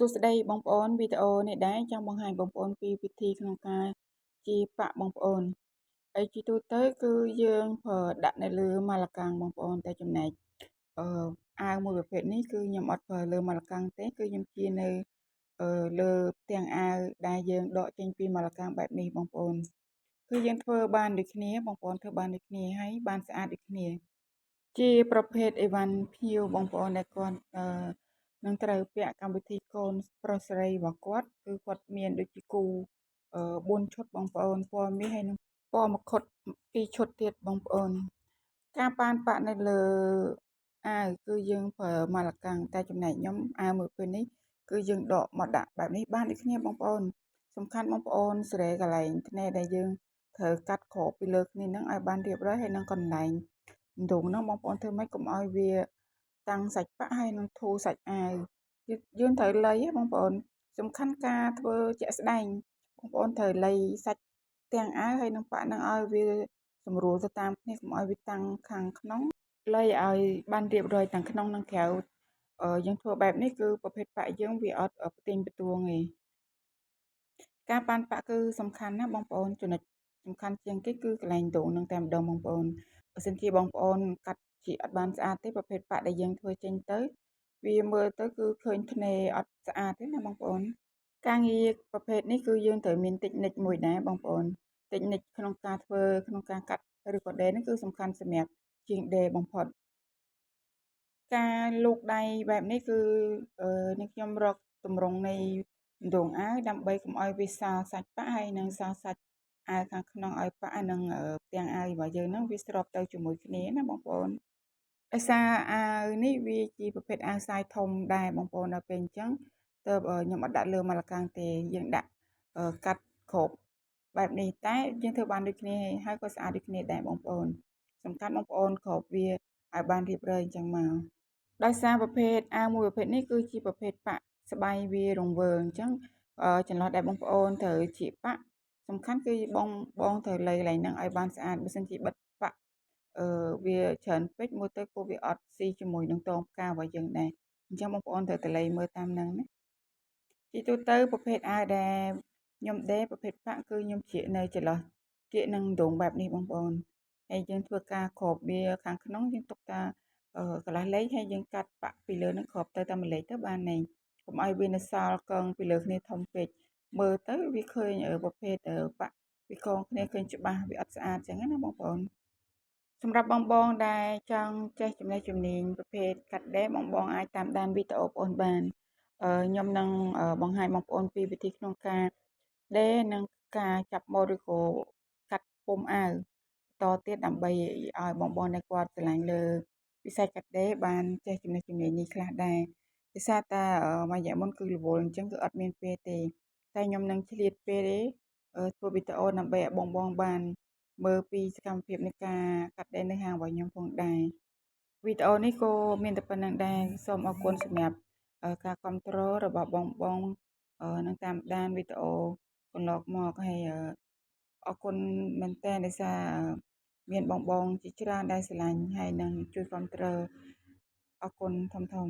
សួស្តីបងប្អូនវីដេអូនេះដែរចង់បង្ហាញបងប្អូនពីវិធីក្នុងការជាប៉ាក់បងប្អូនហើយជាទូទៅគឺយើងប្រើដាក់នៅលើម៉ាឡាកាំងបងប្អូនតែចំណែកអាវមួយប្រភេទនេះគឺខ្ញុំអត់ប្រើលើម៉ាឡាកាំងទេគឺខ្ញុំជានៅលើផ្ទាំងអាវដែលយើងដកចេញពីម៉ាឡាកាំងបែបនេះបងប្អូនគឺយើងធ្វើបានដូចគ្នាបងប្អូនធ្វើបានដូចគ្នាហើយបានស្អាតដូចគ្នាជាប្រភេទអីវ៉ាន់ភ្ញៀវបងប្អូនដែលគាត់នឹងត្រូវពាក់កម្មវិធីកូនប្រុសស្រីរបស់គាត់គឺគាត់មានដូចជាគូ4ឈុតបងប្អូនពណ៌មាសហើយនិងពណ៌មង្ឃុត2ឈុតទៀតបងប្អូនការប៉ានប៉ាក់នៅលើអាវគឺយើងប្រើម៉ាឡាកាំងតែចំណែកខ្ញុំអាវមួយពេលនេះគឺយើងដកមកដាក់បែបនេះបានដូចគ្នាបងប្អូនសំខាន់បងប្អូនសេរីកន្លែងថ្នេរដែលយើងត្រូវកាត់ក្របពីលើគ្នានឹងឲ្យបានរៀបរយហើយនឹងកន្លែងដងហ្នឹងបងប្អូនធ្វើម៉េចកុំឲ្យវាតាំងសាច់ប៉ាក់ហើយនឹងធូរសាច់អាវយើងត្រូវលៃបងប្អូនសំខាន់ការធ្វើជាក់ស្ដែងបងប្អូនត្រូវលៃសាច់ទាំងអាវហើយនឹងប៉ាក់នឹងឲ្យវាស្រួលទៅតាមគ្នាកុំឲ្យវាតាំងខាងក្នុងលៃឲ្យបានរៀបរយទាំងក្នុងនិងក្រៅយើងធ្វើបែបនេះគឺប្រភេទប៉ាក់យើងវាអត់ផ្ទៀងផ្ទួងទេការប៉ាន់ប៉ាក់គឺសំខាន់ណាបងប្អូនចំណុចសំខាន់ជាងគេគឺកន្លែងដងនឹងតែម្ដងបងប្អូនបើសិនជាបងប្អូនកាត់ជាអត់បានស្អាតទេប្រភេទប៉ាក់ដែលយើងធ្វើចេញទៅវាមើលទៅគឺឃើញធ្នេរអត់ស្អាតទេណាបងប្អូនការងារប្រភេទនេះគឺយើងត្រូវមានតិចនិចមួយដែរបងប្អូនតិចនិចក្នុងការធ្វើក្នុងការកាត់ឬក៏ដេរនេះគឺសំខាន់សម្រាប់ជាងដេរបំផុតការលូកដៃបែបនេះគឺនឹងខ្ញុំរកទម្រង់នៃដងអាវដើម្បីកុំឲ្យវាសើសាច់ប៉ាក់ហើយនឹងសើសាច់អាវខាងក្នុងឲ្យប៉ាក់ហើយនឹងផ្ទាំងអាវរបស់យើងហ្នឹងវាស្របទៅជាមួយគ្នាណាបងប្អូនដោយសារអាវនេះវាជាប្រភេទអាវសាយធំដែរបងប្អូនដល់ពេលអញ្ចឹងទើបខ្ញុំអត់ដាក់លើម៉ាឡាកាំងទេយើងដាក់កាត់ក្របបែបនេះតែយើងធ្វើបានដូចគ្នាហើយក៏ស្អាតដូចគ្នាដែរបងប្អូនសំខាន់បងប្អូនក្របវាឲ្យបានរៀបរយអញ្ចឹងមកដោយសារប្រភេទអាវមួយប្រភេទនេះគឺជាប្រភេទប៉ាក់ស្បៃវារង្វើអញ្ចឹងចន្លោះដែលបងប្អូនត្រូវជាប៉ាក់សំខាន់គឺបងត្រូវលៃកន្លែងហ្នឹងឲ្យបានស្អាតបើសិនជាបិទប៉ាក់វាច្រើនពេកមើលទៅក៏វាអត់ស៊ីជាមួយនឹងតងផ្ការបស់យើងដែរអញ្ចឹងបងប្អូនត្រូវតែលៃមើលតាមហ្នឹងណាជាទូទៅប្រភេទអាវដែលខ្ញុំដេរប្រភេទប៉ាក់គឺខ្ញុំជ្រៀកនៅចន្លោះជ្រៀកនឹងដងបែបនេះបងប្អូនហើយយើងធ្វើការគ្របវាខាងក្នុងយើងទុកតាកន្លះលេខហើយយើងកាត់ប៉ាក់ពីលើនឹងគ្របទៅតែមួយលេខទៅបានហើយកុំឲ្យវានៅសល់កងពីលើគ្នាធំពេកមើលទៅវាឃើញប្រភេទប៉ាក់វាកងគ្នាឃើញច្បាស់វាអត់ស្អាតចឹងណាបងប្អូនសម្រាប់បងដែលចង់ចេះចំណេះជំនាញប្រភេទកាត់ដេរបងអាចតាមដានវីដេអូបងប្អូនបានខ្ញុំនឹងបង្ហាញបងប្អូនពីវិធីក្នុងការដេរនិងការចាប់ម៉ូតឬក៏កាត់ពុម្ពអាវតទៀតដើម្បីឲ្យបងដែលគាត់ស្រឡាញ់លើវិស័យកាត់ដេរបានចេះចំណេះជំនាញនេះខ្លះដែរដោយសារតែមួយរយៈមុនគឺរវល់អញ្ចឹងគឺអត់មានពេលទេតែខ្ញុំនឹងឆ្លៀតពេលធ្វើវីដេអូដើម្បីឲ្យបងបានមើលពីសកម្មភាពនៃការកាត់ដេរនៅហាងរបស់ខ្ញុំផងដែរវីដេអូនេះក៏មានតែប៉ុណ្្នឹងដែរសូមអរគុណសម្រាប់ការគាំទ្ររបស់បងនឹងតាមដានវីដេអូកន្លងមកហើយអរគុណមែនទែនដោយសារមានបងជាច្រើនដែលស្រឡាញ់ហើយនឹងជួយគាំទ្រអរគុណធំ